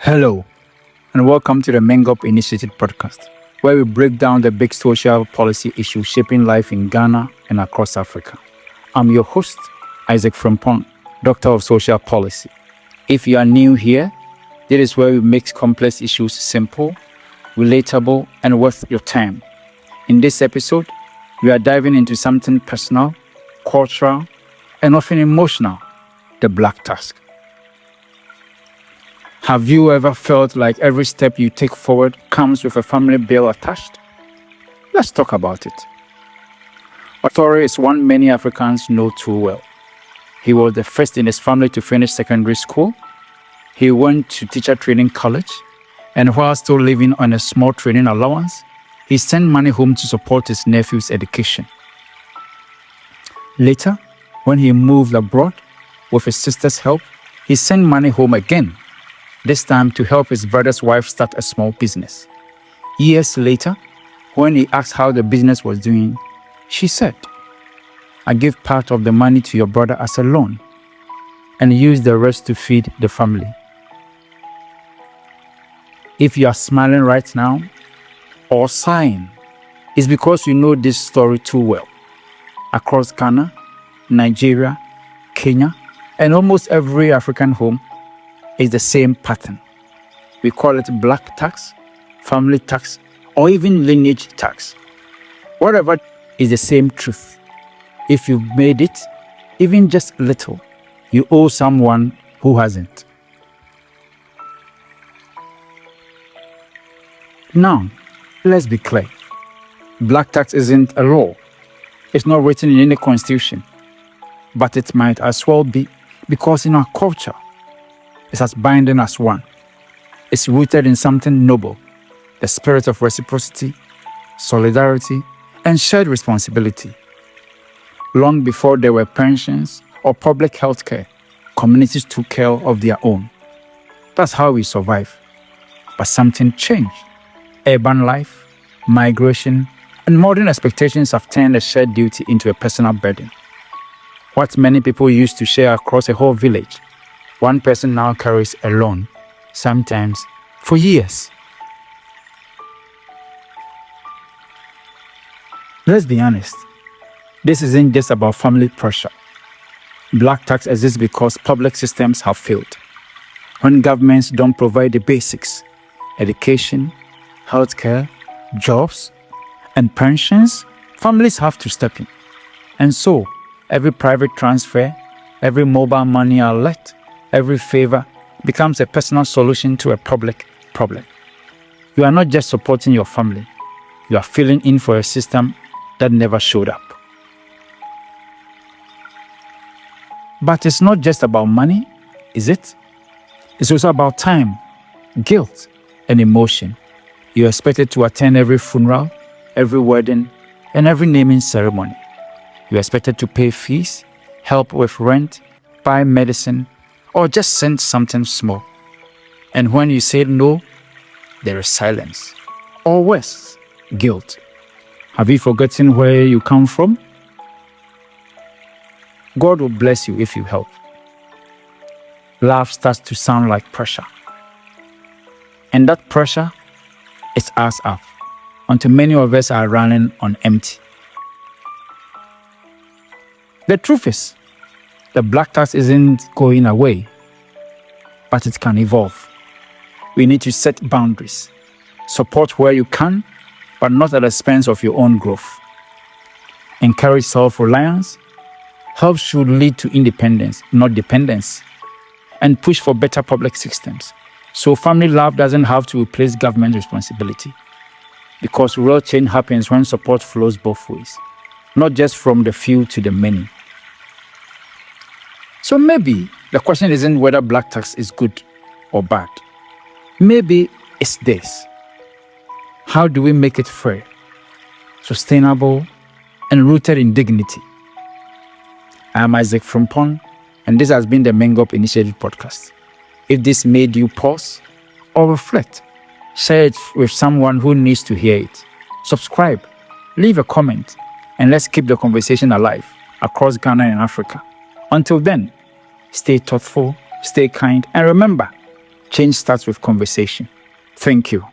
Hello, and welcome to the MINGOP Initiative Podcast, where we break down the big social policy issues shaping life in Ghana and across Africa. I'm your host, Isaac Frimpong, Doctor of Social Policy. If you are new here, this is where we make complex issues simple, relatable, and worth your time. In this episode, we are diving into something personal, cultural, and often emotional, the BlackTax. Have you ever felt like every step you take forward comes with a family bill attached? Let's talk about it. Otore is one many Africans know too well. He was the first in his family to finish secondary school. He went to teacher training college, and while still living on a small training allowance, he sent money home to support his nephew's education. Later, when he moved abroad, with his sister's help, he sent money home again, this time to help his brother's wife start a small business. Years later, when he asked how the business was doing, she said, "I give part of the money to your brother as a loan and use the rest to feed the family." If you are smiling right now or sighing, it's because you know this story too well. Across Ghana, Nigeria, Kenya, and almost every African home, is the same pattern. We call it BlackTax, family tax, or even lineage tax. Whatever is the same truth. If you've made it, even just little, you owe someone who hasn't. Now, let's be clear. BlackTax isn't a law. It's not written in any constitution. But it might as well be, because in our culture, it's as binding as one. It's rooted in something noble, the spirit of reciprocity, solidarity, and shared responsibility. Long before there were pensions or public health care, communities took care of their own. That's how we survive. But something changed. Urban life, migration, and modern expectations have turned a shared duty into a personal burden. What many people used to share across a whole village, one person now carries alone, sometimes for years. Let's be honest, this isn't just about family pressure. BlackTax exists because public systems have failed. When governments don't provide the basics, education, healthcare, jobs, and pensions, families have to step in. And so, every private transfer, every mobile money alert, every favor becomes a personal solution to a public problem. You are not just supporting your family, you are filling in for a system that never showed up. But it's not just about money, is it? It's also about time, guilt, and emotion. You're expected to attend every funeral, every wedding, and every naming ceremony. You're expected to pay fees, help with rent, buy medicine, or just send something small. And when you say no, there is silence. Or worse, guilt. Have you forgotten where you come from? God will bless you if you help. Love starts to sound like pressure. And that pressure is us up, until many of us are running on empty. The truth is, the BlackTax isn't going away, but it can evolve. We need to set boundaries, support where you can, but not at the expense of your own growth. Encourage self-reliance. Help should lead to independence, not dependence. And push for better public systems, so family love doesn't have to replace government responsibility. Because real change happens when support flows both ways, not just from the few to the many. So maybe the question isn't whether BlackTax is good or bad. Maybe it's this. How do we make it fair, sustainable, and rooted in dignity? I'm Isaac Frimpong, and this has been the MINGOP Initiative Podcast. If this made you pause or reflect, share it with someone who needs to hear it. Subscribe, leave a comment, and let's keep the conversation alive across Ghana and Africa. Until then, stay thoughtful, stay kind, and remember, Change starts with conversation. Thank you.